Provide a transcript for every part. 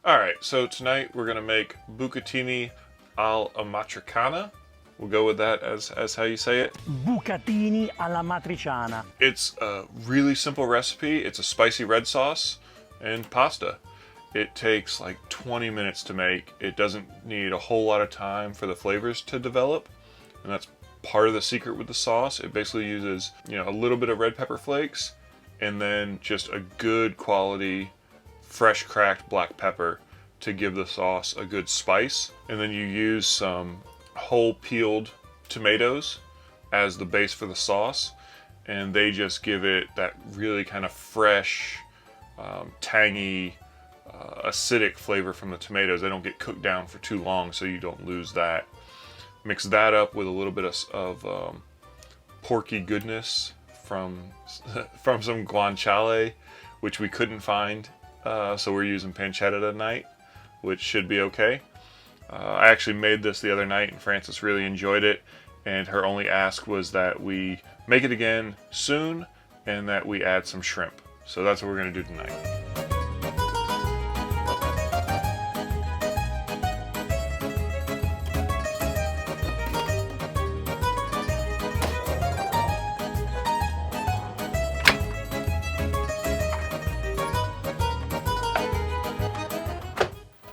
Alright, so tonight we're going to make bucatini all'amatriciana. We'll go with that as how you say it. Bucatini alla matriciana. It's a really simple recipe. It's a spicy red sauce and pasta. It takes like 20 minutes to make. It doesn't need a whole lot of time for the flavors to develop. And that's part of the secret with the sauce. It basically uses, a little bit of red pepper flakes and then just a good quality fresh cracked black pepper to give the sauce a good spice. And then you use some whole peeled tomatoes as the base for the sauce, and they just give it that really kind of fresh, tangy, acidic flavor from the tomatoes. They don't get cooked down for too long, so you don't lose that. Mix that up with a little bit of porky goodness from some guanciale, which we couldn't find, so we're using pancetta tonight, which should be okay. I actually made this the other night and Frances really enjoyed it, and her only ask was that we make it again soon and that we add some shrimp. So that's what we're going to do tonight.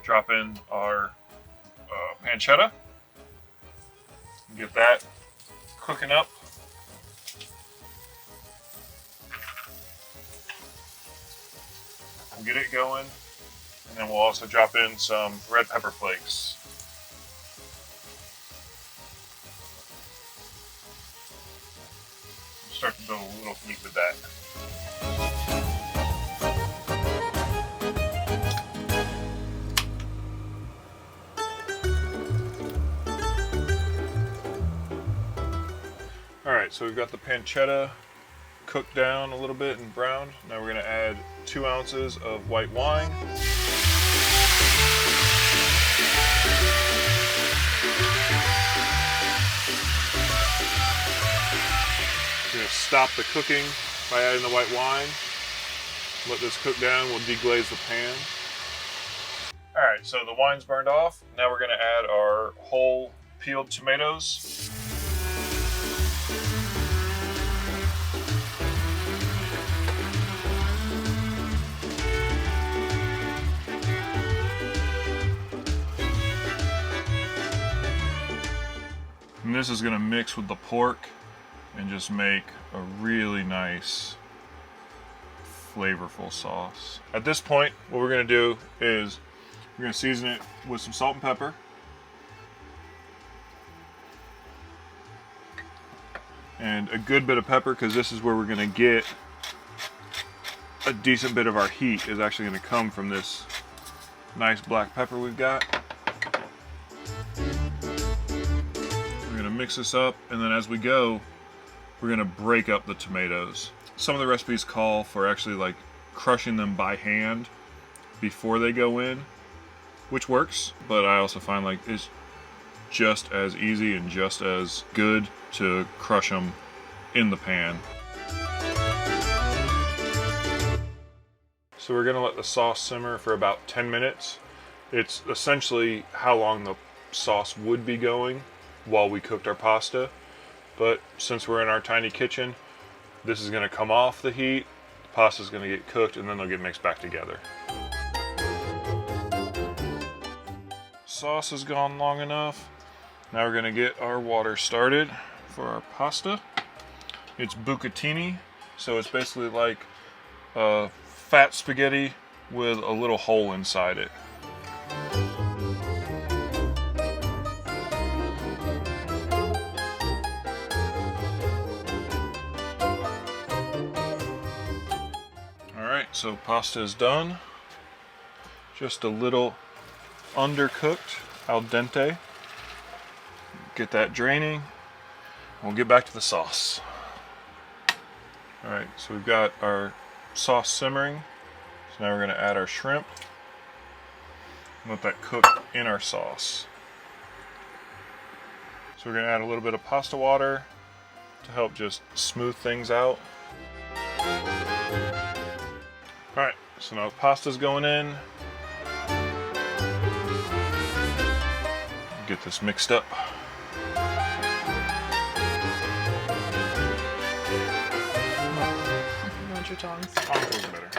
Drop in our pancetta, get that cooking up. We'll get it going, and then we'll also drop in some red pepper flakes. Start to build a little heat with that. Alright, so we've got the pancetta cooked down a little bit and browned. Now we're going to add 2 ounces of white wine. We're going to stop the cooking by adding the white wine. Let this cook down. We'll deglaze the pan. Alright, so the wine's burned off. Now we're going to add our whole peeled tomatoes. And this is going to mix with the pork and just make a really nice, flavorful sauce. At this point, what we're going to do is we're going to season it with some salt and pepper. And a good bit of pepper, because this is where we're going to get a decent bit of our heat, is actually going to come from this nice black pepper we've got. Mix this up, and then as we go, we're going to break up the tomatoes. Some of the recipes call for actually like crushing them by hand before they go in, which works, but I also find like it's just as easy and just as good to crush them in the pan. So we're going to let the sauce simmer for about 10 minutes. It's essentially how long the sauce would be going while we cooked our pasta, but since we're in our tiny kitchen, this is going to come off the heat, the pasta is going to get cooked, and then they'll get mixed back together. Sauce has gone long enough. Now we're going to get our water started for our pasta. It's bucatini, so it's basically like fat spaghetti with a little hole inside it. So pasta is done, just a little undercooked, al dente. Get that draining, and we'll get back to the sauce. Alright, so we've got our sauce simmering, so now we're going to add our shrimp, and let that cook in our sauce. So we're going to add a little bit of pasta water to help just smooth things out. Alright, so now the pasta's going in. get this mixed up. You want your tongs? Tongs is better.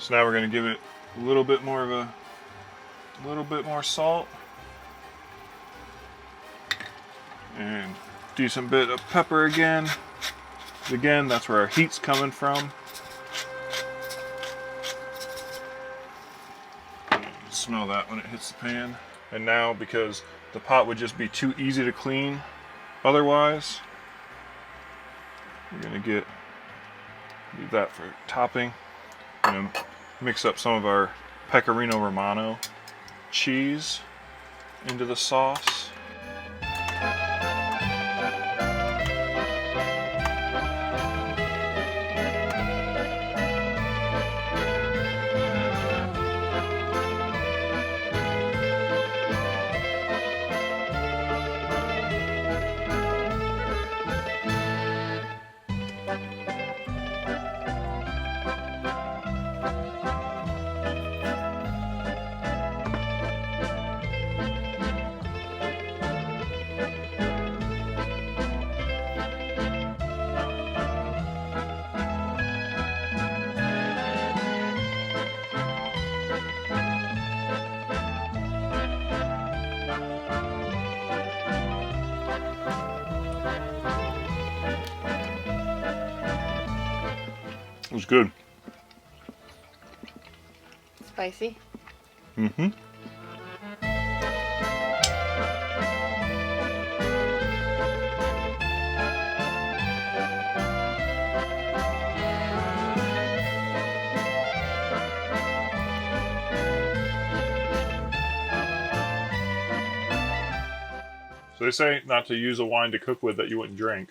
So now we're going to give it a little bit more salt and decent bit of pepper again. Again, that's where our heat's coming from. Smell that when it hits the pan. And now, because the pot would just be too easy to clean otherwise, we're gonna leave that for topping. And mix up some of our Pecorino Romano cheese into the sauce. It was good. Spicy. Mm-hmm. So they say not to use a wine to cook with that you wouldn't drink.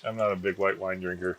I'm not a big white wine drinker.